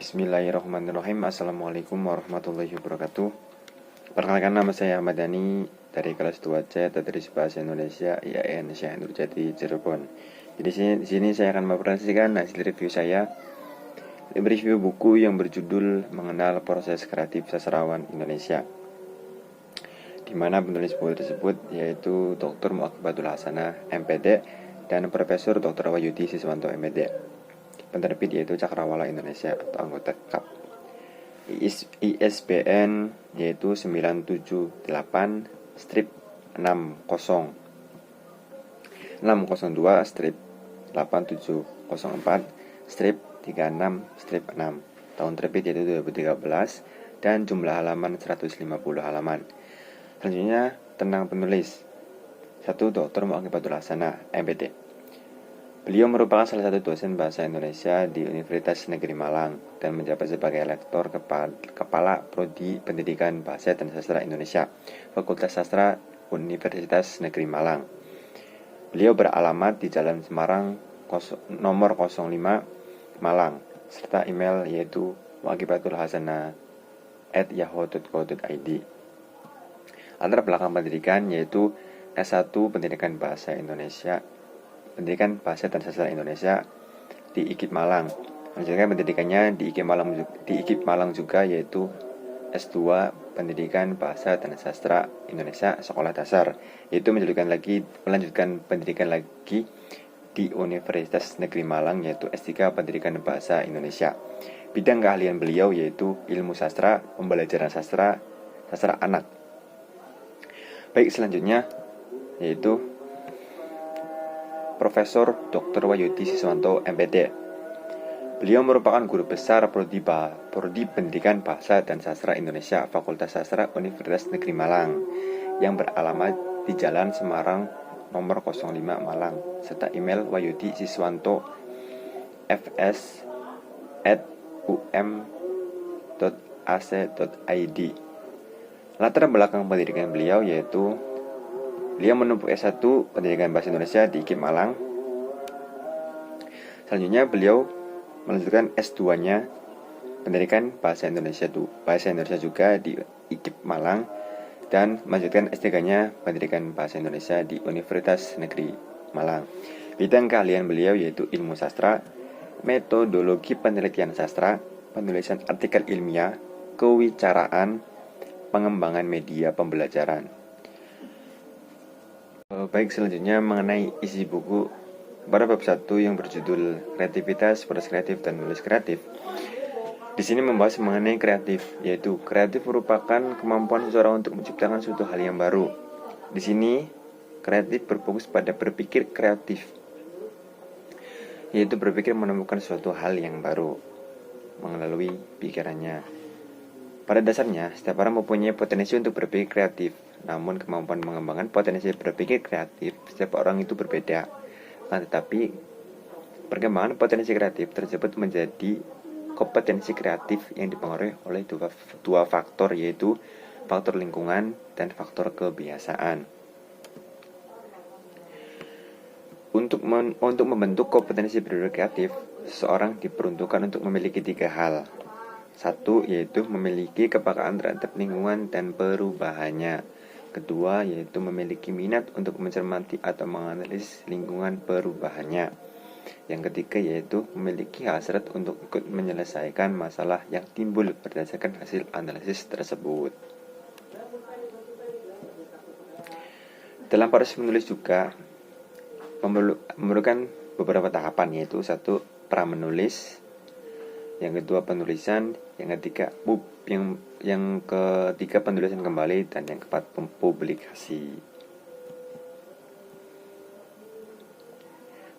Bismillahirrahmanirrahim. Assalamualaikum warahmatullahi wabarakatuh. Perkenalkan, nama saya Ahmad Dhani dari kelas 2C Tadris Bahasa Indonesia IAIN Syekh Nurjati Cirebon. Jadi di sini saya akan mempresentasikan hasil review saya. Review buku yang berjudul Mengenal Proses Kreatif Sastrawan Indonesia, di mana penulis buku tersebut yaitu Dr. Muaqibatul Hasanah MPD dan Profesor Dr. Wahyudi Siswanto MPD. Penerbit yaitu Cakrawala Indonesia atau anggota KAP. ISBN yaitu 978-602-8704-36-6. Tahun terbit yaitu 2013 dan jumlah halaman 150 halaman. Selanjutnya tentang penulis. 1. Dr. Muaqibatul Hasanah MPD. Beliau merupakan salah satu dosen bahasa Indonesia di Universitas Negeri Malang dan menjabat sebagai lektor kepala Prodi Pendidikan Bahasa dan Sastra Indonesia, Fakultas Sastra Universitas Negeri Malang. Beliau beralamat di Jalan Semarang nomor 05 Malang, serta email yaitu muaqibatulhasanah@yahoo.co.id. Latar belakang pendidikan yaitu S1 Pendidikan Bahasa dan Sastra Indonesia di IKIP Malang. Melanjutkan pendidikannya di IKIP Malang juga, yaitu S2 Pendidikan Bahasa dan Sastra Indonesia Sekolah Dasar, yaitu melanjutkan pendidikan lagi di Universitas Negeri Malang, yaitu S3 Pendidikan Bahasa Indonesia. Bidang keahlian beliau yaitu ilmu sastra, pembelajaran sastra anak. Baik, selanjutnya yaitu Profesor Dr. Wahyudi Siswanto MPD. Beliau merupakan guru besar Prodi Pendidikan Bahasa dan Sastra Indonesia Fakultas Sastra Universitas Negeri Malang yang beralamat di Jalan Semarang nomor 05 Malang, serta email wahyudi.siswanto@um.ac.id. Latar belakang pendidikan beliau yaitu beliau menempuh S1 Pendidikan Bahasa Indonesia di IKIP Malang. Selanjutnya beliau melanjutkan S2-nya Pendidikan Bahasa Indonesia juga di IKIP Malang, dan melanjutkan S3-nya Pendidikan Bahasa Indonesia di Universitas Negeri Malang. Bidang keahlian beliau yaitu ilmu sastra, metodologi penelitian sastra, penulisan artikel ilmiah, kewicaraan, pengembangan media pembelajaran. Baik, selanjutnya mengenai isi buku. Pada bab 1 yang berjudul Kreativitas, Proses Kreatif, dan Menulis Kreatif, di sini membahas mengenai kreatif, yaitu kreatif merupakan kemampuan seseorang untuk menciptakan suatu hal yang baru. Di sini kreatif berfokus pada berpikir kreatif, yaitu berpikir menemukan suatu hal yang baru melalui pikirannya. Pada dasarnya, setiap orang mempunyai potensi untuk berpikir kreatif, namun kemampuan mengembangkan potensi berpikir kreatif setiap orang itu berbeda. Tetapi perkembangan potensi kreatif tersebut menjadi kompetensi kreatif yang dipengaruhi oleh dua faktor, yaitu faktor lingkungan dan faktor kebiasaan. Untuk membentuk kompetensi berpikir kreatif, seseorang diperuntukkan untuk memiliki 3 hal. 1. Yaitu memiliki kepekaan terhadap lingkungan dan perubahannya. 2. Yaitu memiliki minat untuk mencermati atau menganalisis lingkungan perubahannya. Yang ketiga yaitu memiliki hasrat untuk ikut menyelesaikan masalah yang timbul berdasarkan hasil analisis tersebut. Dalam proses menulis juga memerlukan beberapa tahapan, yaitu 1. Pra-menulis, yang kedua penulisan, yang ketiga penulisan kembali, dan yang keempat publikasi.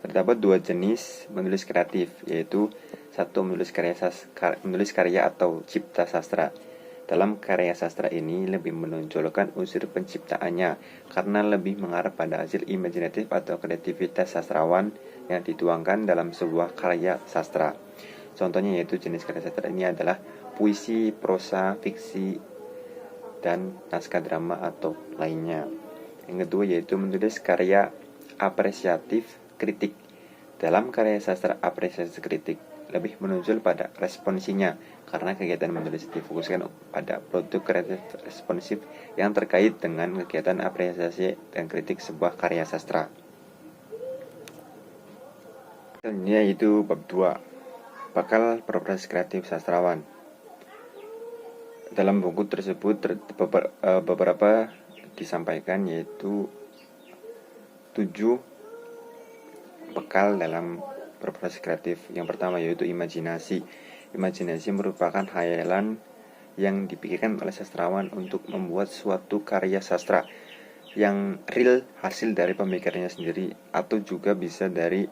Terdapat 2 jenis menulis kreatif, yaitu 1. Menulis karya atau cipta sastra. Dalam karya sastra ini lebih menonjolkan unsur penciptaannya karena lebih mengarah pada hasil imajinatif atau kreativitas sastrawan yang dituangkan dalam sebuah karya sastra. Contohnya yaitu jenis karya sastra ini adalah puisi, prosa, fiksi, dan naskah drama atau lainnya. Yang kedua yaitu menulis karya apresiatif kritik. Dalam karya sastra apresiasi kritik lebih menonjol pada responsinya, karena kegiatan menulis difokuskan pada produk kreatif responsif yang terkait dengan kegiatan apresiasi dan kritik sebuah karya sastra. Selanjutnya yaitu bab 2, bakal berproses kreatif sastrawan. Dalam buku tersebut beberapa disampaikan, yaitu 7 bekal dalam berproses kreatif. Yang pertama yaitu imajinasi. Imajinasi merupakan khayalan yang dipikirkan oleh sastrawan untuk membuat suatu karya sastra yang real, hasil dari pemikirannya sendiri, atau juga bisa dari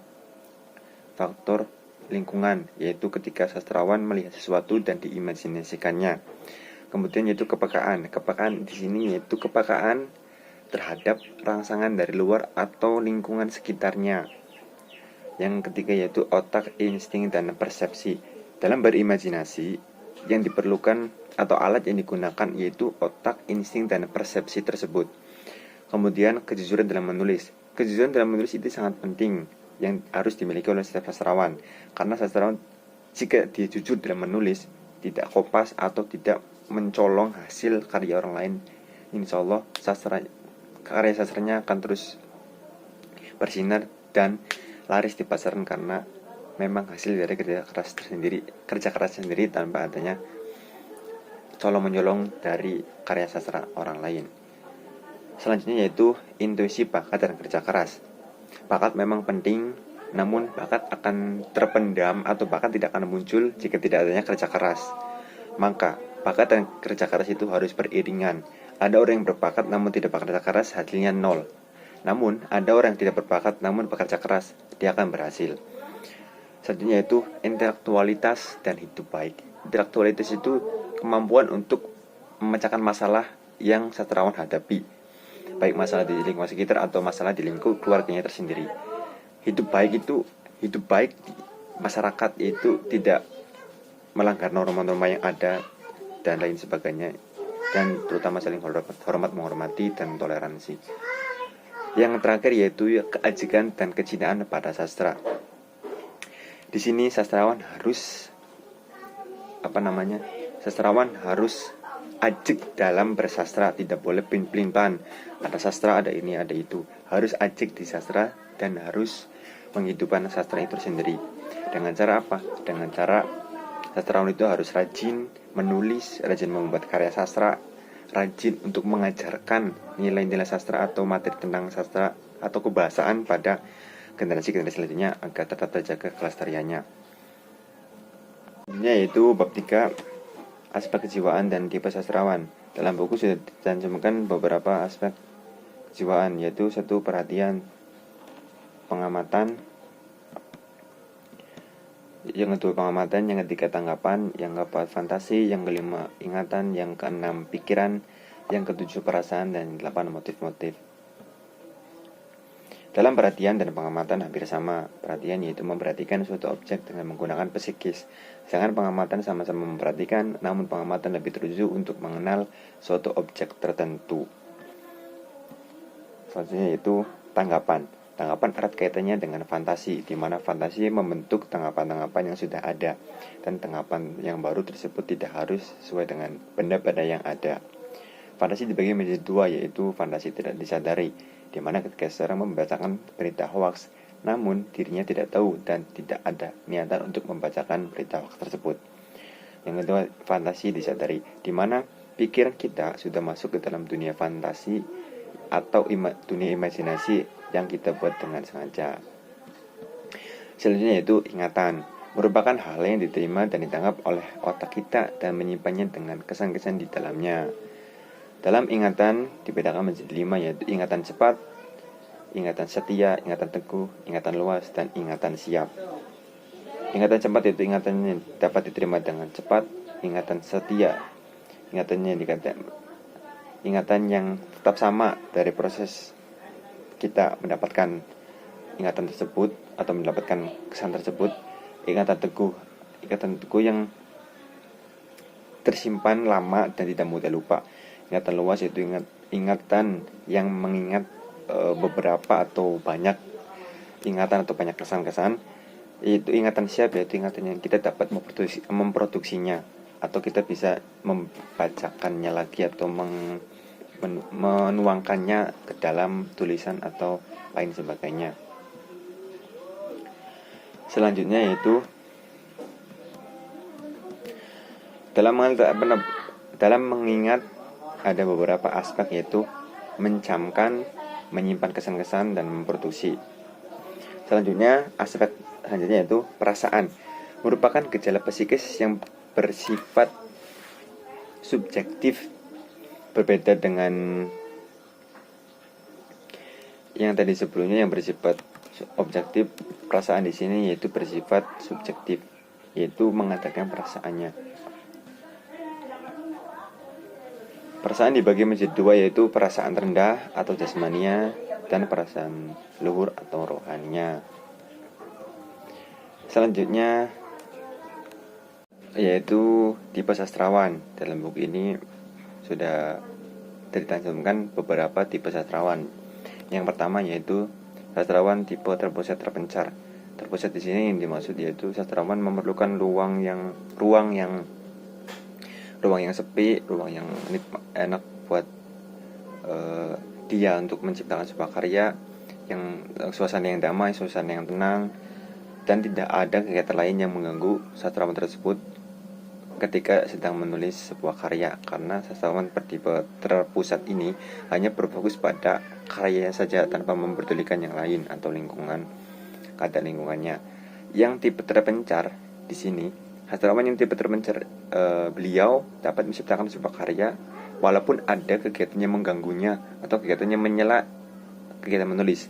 faktor lingkungan, yaitu ketika sastrawan melihat sesuatu dan diimajinasikannya. Kemudian yaitu kepekaan. Kepekaan di sini yaitu kepekaan terhadap rangsangan dari luar atau lingkungan sekitarnya. Yang ketiga yaitu otak, insting, dan persepsi. Dalam berimajinasi, yang diperlukan atau alat yang digunakan yaitu otak, insting, dan persepsi tersebut. Kemudian kejujuran dalam menulis. Kejujuran dalam menulis itu sangat penting yang harus dimiliki oleh setiap sastrawan, karena sastrawan jika dia jujur dalam menulis, tidak kopas atau tidak mencolong hasil karya orang lain, insya Allah karya sastranya akan terus bersinar dan laris di pasaran, karena memang hasil dari kerja keras sendiri tanpa adanya colong mencolong dari karya sastra orang lain. Selanjutnya yaitu intuisi, bakat, dan kerja keras. Bakat memang penting, namun bakat akan terpendam atau bakat tidak akan muncul jika tidak adanya kerja keras. Maka bakat dan kerja keras itu harus beriringan. Ada orang yang berbakat namun tidak bekerja keras, hasilnya 0. Namun ada orang yang tidak berbakat namun bekerja keras, dia akan berhasil. Selanjutnya yaitu intelektualitas dan hidup baik. Intelektualitas itu kemampuan untuk memecahkan masalah yang sastrawan hadapi, baik masalah di lingkungan sekitar atau masalah di lingkup keluarganya tersendiri. Hidup baik di masyarakat itu tidak melanggar norma-norma yang ada dan lain sebagainya, dan terutama saling hormat, menghormati, dan toleransi. Yang terakhir yaitu keajikan dan kecintaan pada sastra. Di sini sastrawan harus ajik dalam bersastra, tidak boleh pelin-pelan. Ada sastra, ada ini, ada itu. Harus ajik di sastra dan harus menghidupkan sastra itu sendiri. Dengan cara apa? Dengan cara sastrawan itu harus rajin menulis, rajin membuat karya sastra, rajin untuk mengajarkan nilai-nilai sastra atau materi tentang sastra atau kebahasaan pada generasi-generasi selanjutnya agar tetap terjaga kelestariannya. Selanjutnya yaitu bab 3, aspek kejiwaan dan tipe sastrawan. Dalam buku sudah dicantumkan beberapa aspek kejiwaan, yaitu 1. Perhatian, pengamatan. Yang kedua pengamatan, yang ketiga tanggapan, yang keempat fantasi, yang kelima ingatan, yang keenam pikiran, yang ketujuh perasaan, dan 8 motif-motif. Dalam perhatian dan pengamatan hampir sama. Perhatian yaitu memperhatikan suatu objek dengan menggunakan psikis, sedangkan pengamatan sama-sama memperhatikan, namun pengamatan lebih teruju untuk mengenal suatu objek tertentu. Selanjutnya yaitu tanggapan. Tanggapan erat kaitannya dengan fantasi, di mana fantasi membentuk tanggapan-tanggapan yang sudah ada, dan tanggapan yang baru tersebut tidak harus sesuai dengan benda-benda yang ada. Fantasi dibagi menjadi 2, yaitu fantasi tidak disadari, di mana ketika seseorang membacakan berita hoaks, namun dirinya tidak tahu dan tidak ada niatan untuk membacakan berita hoaks tersebut. Yang kedua, fantasi disadari, di mana pikiran kita sudah masuk ke dalam dunia fantasi atau dunia imajinasi yang kita buat dengan sengaja. Selanjutnya yaitu ingatan, merupakan hal yang diterima dan ditangkap oleh otak kita dan menyimpannya dengan kesan-kesan di dalamnya. Dalam ingatan dibedakan menjadi 5, yaitu ingatan cepat, ingatan setia, ingatan teguh, ingatan luas, dan ingatan siap. Ingatan cepat yaitu ingatan yang dapat diterima dengan cepat. Ingatan setia, ingatan yang tetap sama dari proses kita mendapatkan ingatan tersebut atau mendapatkan kesan tersebut. Ingatan teguh yang tersimpan lama dan tidak mudah lupa. Ingatan luas yaitu ingatan yang mengingat beberapa atau banyak ingatan atau banyak kesan-kesan. Itu ingatan siap, yaitu ingatan yang kita dapat memproduksinya, atau kita bisa membacakannya lagi atau menuangkannya ke dalam tulisan atau lain sebagainya. Selanjutnya yaitu dalam mengingat ada beberapa aspek, yaitu mencamkan, menyimpan kesan-kesan, dan memproduksi. Selanjutnya yaitu perasaan, merupakan gejala psikis yang bersifat subjektif, berbeda dengan yang tadi sebelumnya yang bersifat objektif. Perasaan di sini yaitu bersifat subjektif, yaitu mengatakan perasaannya. Perasaan dibagi menjadi dua, yaitu perasaan rendah atau jasmania dan perasaan luhur atau rohaninya. Selanjutnya yaitu tipe sastrawan. Dalam buku ini sudah ditanjumkan beberapa tipe sastrawan. Yang pertama yaitu sastrawan tipe terpusat terpencar. Terpusat di sini yang dimaksud yaitu sastrawan memerlukan ruang yang sepi, ruang yang enak buat dia untuk menciptakan sebuah karya yang suasana yang damai, suasana yang tenang, dan tidak ada kegiatan lain yang mengganggu sastrawan tersebut ketika sedang menulis sebuah karya, karena sastrawan bertipe terpusat ini hanya berfokus pada karyanya saja tanpa memperdulikan yang lain atau keadaan lingkungannya. Yang tipe terpencar di sini, sastrawan yang tipe terpencar, beliau dapat menciptakan sebuah karya walaupun ada kegiatannya mengganggunya atau kegiatannya menyela kegiatan menulis.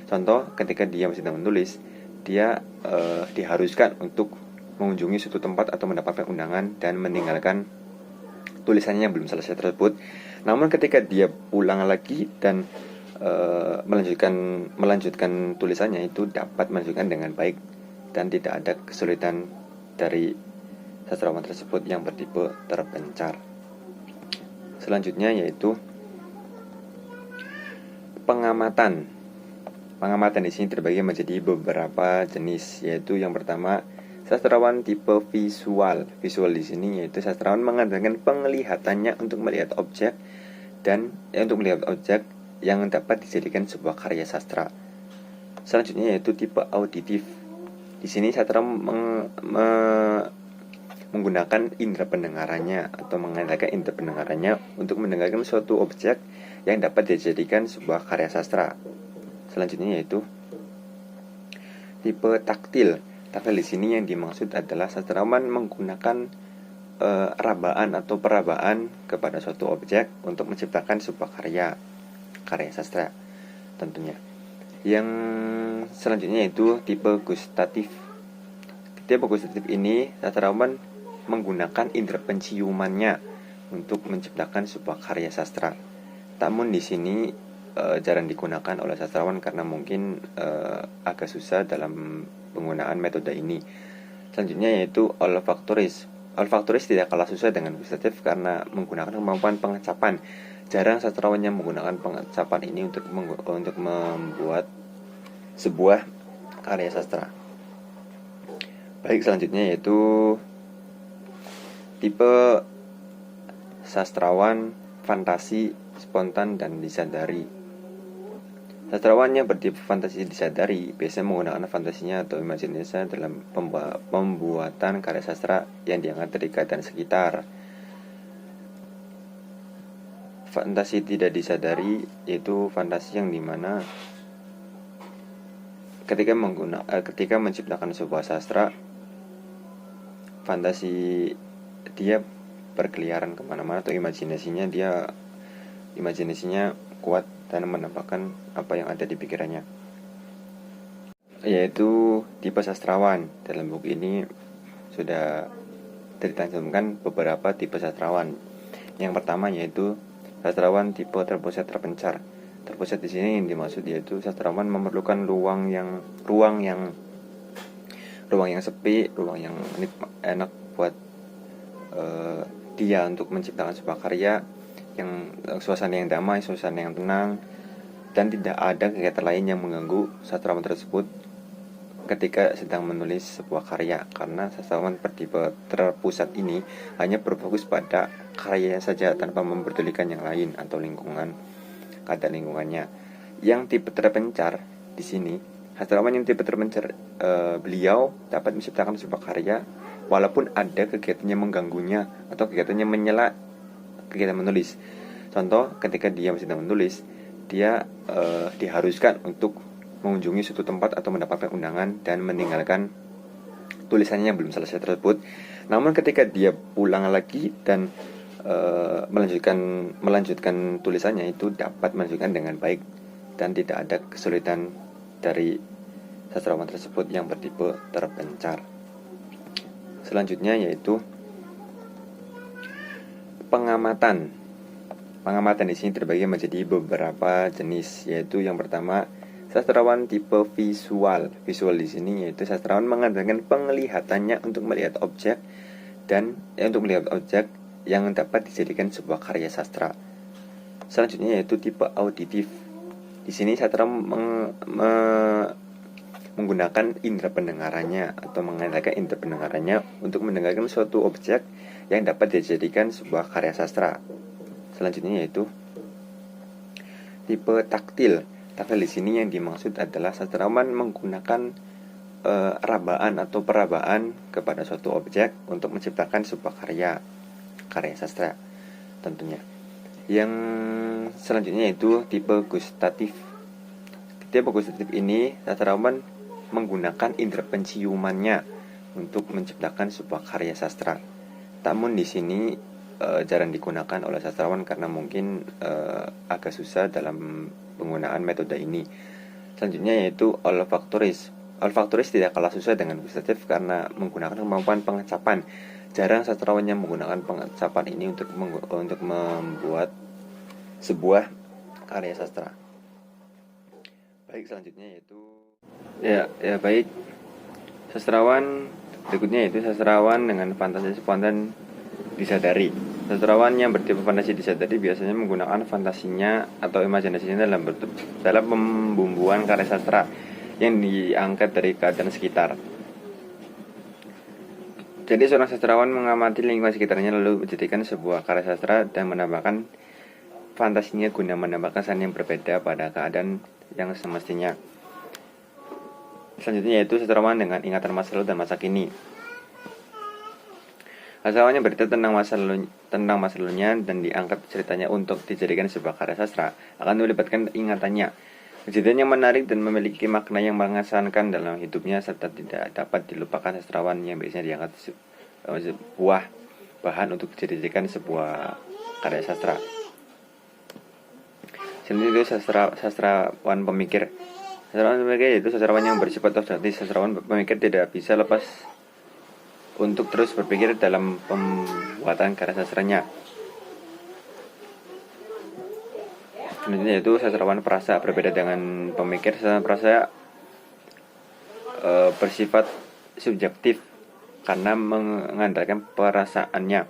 Contoh, ketika dia sedang menulis, dia diharuskan untuk mengunjungi suatu tempat atau mendapatkan undangan dan meninggalkan tulisannya yang belum selesai tersebut. Namun ketika dia pulang lagi dan melanjutkan tulisannya, itu dapat melanjutkan dengan baik dan tidak ada kesulitan dari sastrawan tersebut yang bertipe terpencar. Selanjutnya yaitu pengamatan. Pengamatan di sini terbagi menjadi beberapa jenis, yaitu yang pertama sastrawan tipe visual. Visual di sini yaitu sastrawan mengandalkan penglihatannya untuk melihat objek yang dapat dijadikan sebuah karya sastra. Selanjutnya yaitu tipe auditif. Di sini sastrawan menggunakan indera pendengarannya atau mengandalkan indera pendengarannya untuk mendengarkan suatu objek yang dapat dijadikan sebuah karya sastra. Selanjutnya yaitu tipe taktil. Taktil di sini yang dimaksud adalah sastrawan menggunakan rabaan atau perabaan kepada suatu objek untuk menciptakan sebuah karya sastra tentunya. Yang selanjutnya yaitu tipe gustatif. Tipe gustatif ini sastrawan menggunakan indera penciumannya untuk menciptakan sebuah karya sastra. Namun di sini jarang digunakan oleh sastrawan karena mungkin agak susah dalam penggunaan metode ini. Selanjutnya yaitu olfaktoris. Olfaktoris tidak kalah susah dengan gustatif karena menggunakan kemampuan pengecapan. Jarang sastrawan yang menggunakan pengecapan ini untuk membuat sebuah karya sastra. Baik, selanjutnya yaitu tipe sastrawan fantasi, spontan, dan disadari. Sastrawan yang bertipe fantasi disadari biasanya menggunakan fantasinya atau imajinasinya dalam pembuatan karya sastra yang diangkat dari keadaan sekitar. Fantasi tidak disadari yaitu fantasi yang dimana ketika menciptakan sebuah sastra, fantasi dia berkeliaran kemana-mana atau imajinasinya kuat dan menampakkan apa yang ada di pikirannya. Yaitu tipe sastrawan. Dalam buku ini sudah ditanjumkan beberapa tipe sastrawan. Yang pertama yaitu sastrawan tipe terpusat terpencar. Terpusat di sini yang dimaksud yaitu sastrawan memerlukan ruang yang sepi, ruang yang enak buat dia untuk menciptakan sebuah karya yang suasana yang damai, suasana yang tenang, dan tidak ada kegiatan lain yang mengganggu sastrawan tersebut ketika sedang menulis sebuah karya, karena sastrawan bertipe terpusat ini hanya berfokus pada karyanya saja tanpa memperdulikan yang lain atau lingkungan, keadaan lingkungannya. Yang tipe terpencar di sini, sastrawan yang tipe terpencar, beliau dapat menciptakan sebuah karya walaupun ada kegiatan yang mengganggunya atau kegiatannya menyela kegiatan menulis. Contoh, ketika dia sedang menulis, dia diharuskan untuk mengunjungi suatu tempat atau mendapatkan undangan dan meninggalkan tulisannya yang belum selesai tersebut. Namun ketika dia pulang lagi dan melanjutkan tulisannya, itu dapat melanjutkan dengan baik dan tidak ada kesulitan dari sastrawan tersebut yang bertipe terpencar. Selanjutnya yaitu pengamatan. Pengamatan di sini terbagi menjadi beberapa jenis, yaitu yang pertama sastrawan tipe visual. Visual di sini yaitu sastrawan mengandalkan penglihatannya untuk melihat objek yang dapat dijadikan sebuah karya sastra. Selanjutnya yaitu tipe auditif. Di sini sastrawan menggunakan indera pendengarannya atau mengandalkan indera pendengarannya untuk mendengarkan suatu objek yang dapat dijadikan sebuah karya sastra. Selanjutnya yaitu tipe taktil. Taktil di sini yang dimaksud adalah sastrawan menggunakan rabaan atau perabaan kepada suatu objek untuk menciptakan sebuah karya sastra tentunya. Yang selanjutnya yaitu tipe gustatif. Tipe gustatif ini sastrawan menggunakan indera penciumannya untuk menciptakan sebuah karya sastra. Namun di sini jarang digunakan oleh sastrawan karena mungkin agak susah dalam penggunaan metode ini. Selanjutnya yaitu olfaktoris. Olfaktoris tidak kalah susah dengan gustatif karena menggunakan kemampuan pengecapan. Jarang sastrawan yang menggunakan pengecapan ini untuk membuat sebuah karya sastra. Baik, selanjutnya yaitu baik. Sastrawan berikutnya yaitu sastrawan dengan fantasi spontan disadari. Sastrawan yang bertipe fantasi disadari biasanya menggunakan fantasinya atau imajinasinya dalam pembumbuan karya sastra yang diangkat dari keadaan sekitar. Jadi seorang sastrawan mengamati lingkungan sekitarnya lalu menjadikan sebuah karya sastra dan menambahkan fantasinya guna menambah kesan yang berbeda pada keadaan yang semestinya. Selanjutnya yaitu sastrawan dengan ingatan masa lalu dan masa kini. Sastrawan yang bercerita tentang masa lalunya dan diangkat ceritanya untuk dijadikan sebuah karya sastra akan melibatkan ingatannya. Kejadian yang menarik dan memiliki makna yang mengesankan dalam hidupnya serta tidak dapat dilupakan. Sastrawan yang biasanya diangkat sebuah bahan untuk dijadikan sebuah karya sastra. Selanjutnya itu sastrawan pemikir. Sastrawan pemikir yaitu sastrawan yang bersifat objektif. Sastrawan pemikir tidak bisa lepas untuk terus berpikir dalam pembuatan karya sastranya. Selanjutnya yaitu sastrawan perasa. Berbeda dengan pemikir, sastrawan perasa bersifat subjektif karena mengandalkan perasaannya.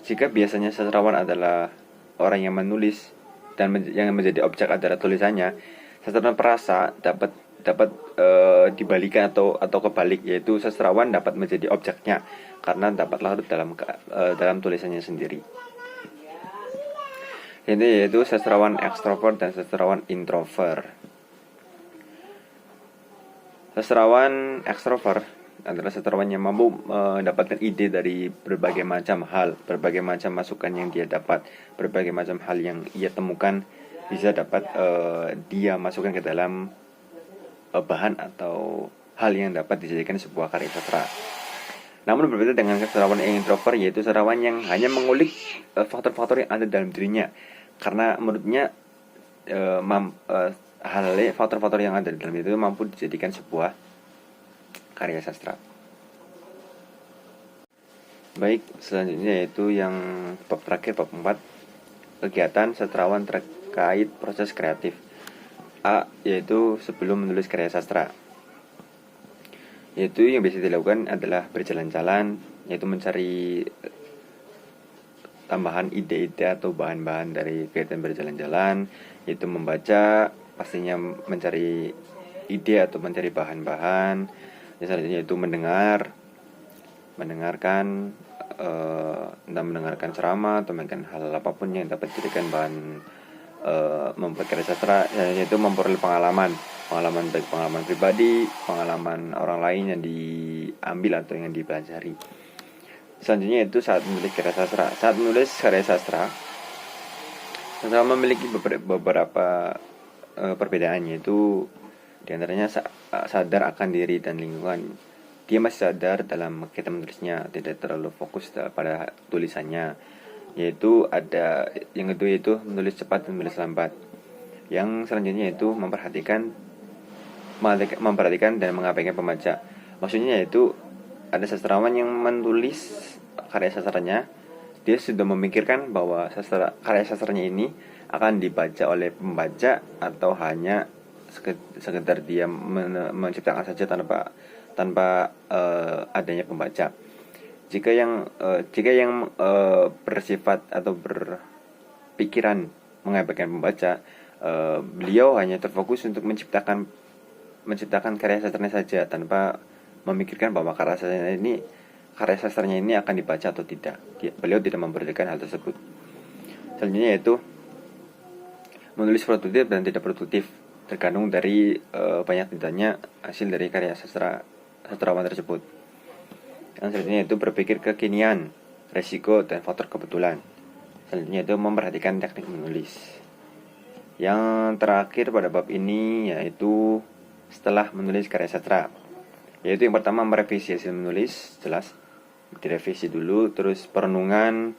Jika biasanya sastrawan adalah orang yang menulis dan yang menjadi objek adalah tulisannya, sastrawan perasa dapat dibalikan atau kebalik, yaitu sastrawan dapat menjadi objeknya karena dapat larut dalam tulisannya sendiri. Ini yaitu sastrawan ekstrovert dan sastrawan introvert. Sastrawan ekstrovert adalah sastrawan yang mampu mendapatkan ide dari berbagai macam hal, berbagai macam masukan yang dia dapat, berbagai macam hal yang ia temukan bisa dapat dia masukkan ke dalam bahan atau hal yang dapat dijadikan sebuah karya sastra. Namun berbeda dengan sastrawan yang introvert, yaitu sastrawan yang hanya mengulik faktor-faktor yang ada dalam dirinya, karena menurutnya faktor-faktor yang ada di dalam itu mampu dijadikan sebuah karya sastra. Baik, selanjutnya yaitu yang bab terakhir, bab 4, kegiatan sastrawan terkait proses kreatif. A, yaitu sebelum menulis karya sastra. Yaitu yang biasa dilakukan adalah berjalan-jalan, yaitu mencari tambahan ide-ide atau bahan-bahan dari kegiatan berjalan-jalan, yaitu membaca, pastinya mencari ide atau mencari bahan-bahan. Selanjutnya itu mendengarkan entah mendengarkan ceramah atau mendengarkan hal apapun yang dapat dijadikan bahan membuat karya sastra, yaitu memperoleh pengalaman baik pengalaman pribadi, pengalaman orang lain yang diambil atau yang dipelajari. Selanjutnya itu saat menulis karya sastra. Saat menulis karya sastra memiliki beberapa perbedaan, yaitu diantaranya sadar akan diri dan lingkungan. Dia masih sadar dalam kita menulisnya, tidak terlalu fokus pada tulisannya. Yaitu ada yang kedua yaitu menulis cepat dan menulis lambat. Yang selanjutnya itu memperhatikan dan mengabaikan pembaca. Maksudnya yaitu ada sastrawan yang menulis karya sastranya, dia sudah memikirkan bahwa karya sastranya ini akan dibaca oleh pembaca atau hanya sekedar dia menciptakan saja tanpa adanya pembaca. Jika yang bersifat atau berpikiran mengabaikan pembaca, beliau hanya terfokus untuk menciptakan karya sastranya saja tanpa memikirkan bahwa karya sastranya ini akan dibaca atau tidak. Beliau tidak memperhatikan hal tersebut. Selanjutnya yaitu menulis produktif dan tidak produktif, tergantung dari banyak tidaknya hasil dari karya sastrawan tersebut. Yang selanjutnya itu berpikir kekinian, resiko, dan faktor kebetulan. Selanjutnya itu memperhatikan teknik menulis. Yang terakhir pada bab ini yaitu setelah menulis karya sastra, yaitu yang pertama merevisi hasil menulis, jelas direvisi dulu, terus perenungan,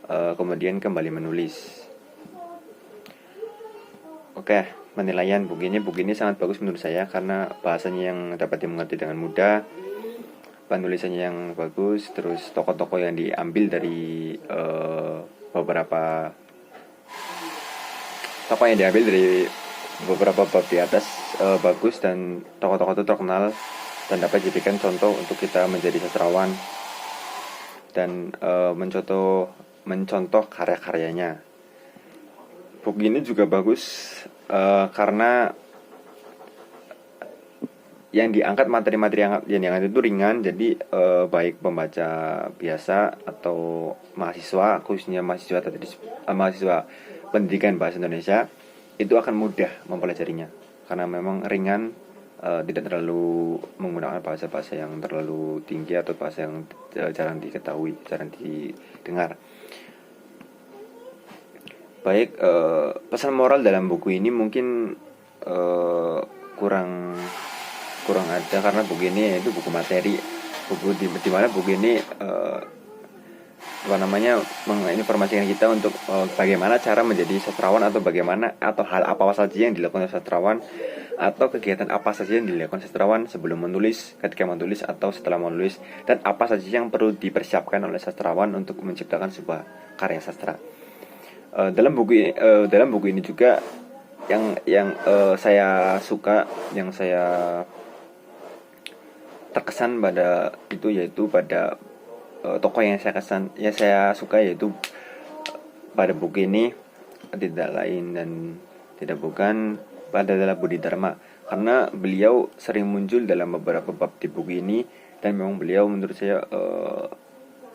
kemudian kembali menulis. Oke, penilaian buku ini sangat bagus menurut saya karena bahasanya yang dapat dimengerti dengan mudah, penulisannya yang bagus, terus tokoh-tokoh yang diambil dari beberapa bab di atas bagus, dan tokoh-tokoh itu terkenal dan dapat dijadikan contoh untuk kita menjadi sastrawan dan mencontoh karya-karyanya. Buku ini juga bagus karena yang diangkat materi-materi yang diangkat itu ringan, jadi baik pembaca biasa atau mahasiswa, khususnya mahasiswa pendidikan bahasa Indonesia, itu akan mudah mempelajarinya karena memang ringan, tidak terlalu menggunakan bahasa-bahasa yang terlalu tinggi atau bahasa yang jarang diketahui, jarang didengar. Baik, pesan moral dalam buku ini mungkin kurang ada karena buku ini itu buku materi, buku di mana buku ini menginformasikan kita untuk bagaimana cara menjadi sastrawan, atau hal apa saja yang dilakukan sastrawan, atau kegiatan apa saja yang dilakukan sastrawan sebelum menulis, ketika menulis, atau setelah menulis, dan apa saja yang perlu dipersiapkan oleh sastrawan untuk menciptakan sebuah karya sastra. Dalam buku ini juga yang saya suka, yang saya terkesan pada itu, yaitu pada tokoh yang saya suka, yaitu pada buku ini tidak lain dan tidak bukan adalah Budi Dharma, karena beliau sering muncul dalam beberapa bab di buku ini, dan memang beliau menurut saya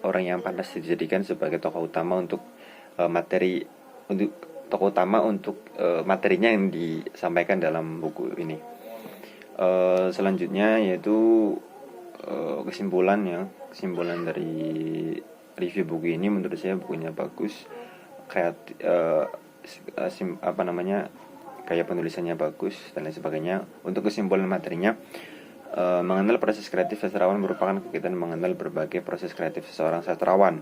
orang yang pantas dijadikan sebagai tokoh utama untuk materinya yang disampaikan dalam buku ini. Selanjutnya yaitu kesimpulan dari review buku ini, menurut saya bukunya bagus, kayak penulisannya bagus dan lain sebagainya. Untuk kesimpulan materinya, mengenal proses kreatif sastrawan merupakan kegiatan mengenal berbagai proses kreatif seseorang sastrawan.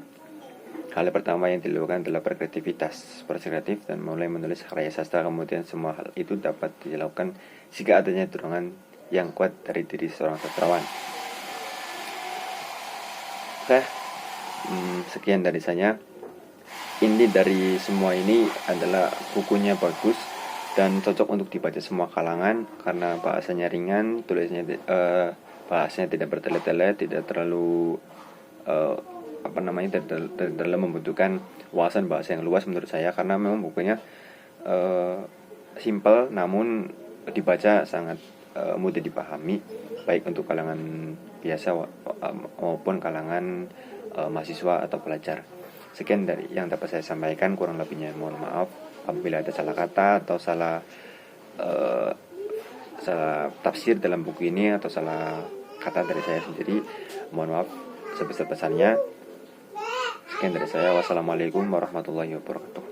Hal pertama yang dilakukan adalah proses kreatif dan mulai menulis karya sastra. Kemudian semua hal itu dapat dilakukan jika adanya dorongan yang kuat dari diri seorang sastrawan. Oke, sekian dari saya. Inti dari semua ini adalah bukunya bagus dan cocok untuk dibaca semua kalangan karena bahasanya ringan, bahasanya tidak bertele-tele, tidak terlalu dalam membutuhkan wawasan bahasa yang luas menurut saya, karena memang bukunya simple namun dibaca sangat mudah dipahami, baik untuk kalangan biasa maupun kalangan mahasiswa atau pelajar. Sekian dari yang dapat saya sampaikan, kurang lebihnya mohon maaf apabila ada salah kata atau salah tafsir dalam buku ini atau salah kata dari saya sendiri. Mohon maaf sebesar-besarnya. Sekian dari saya. Wassalamualaikum warahmatullahi wabarakatuh.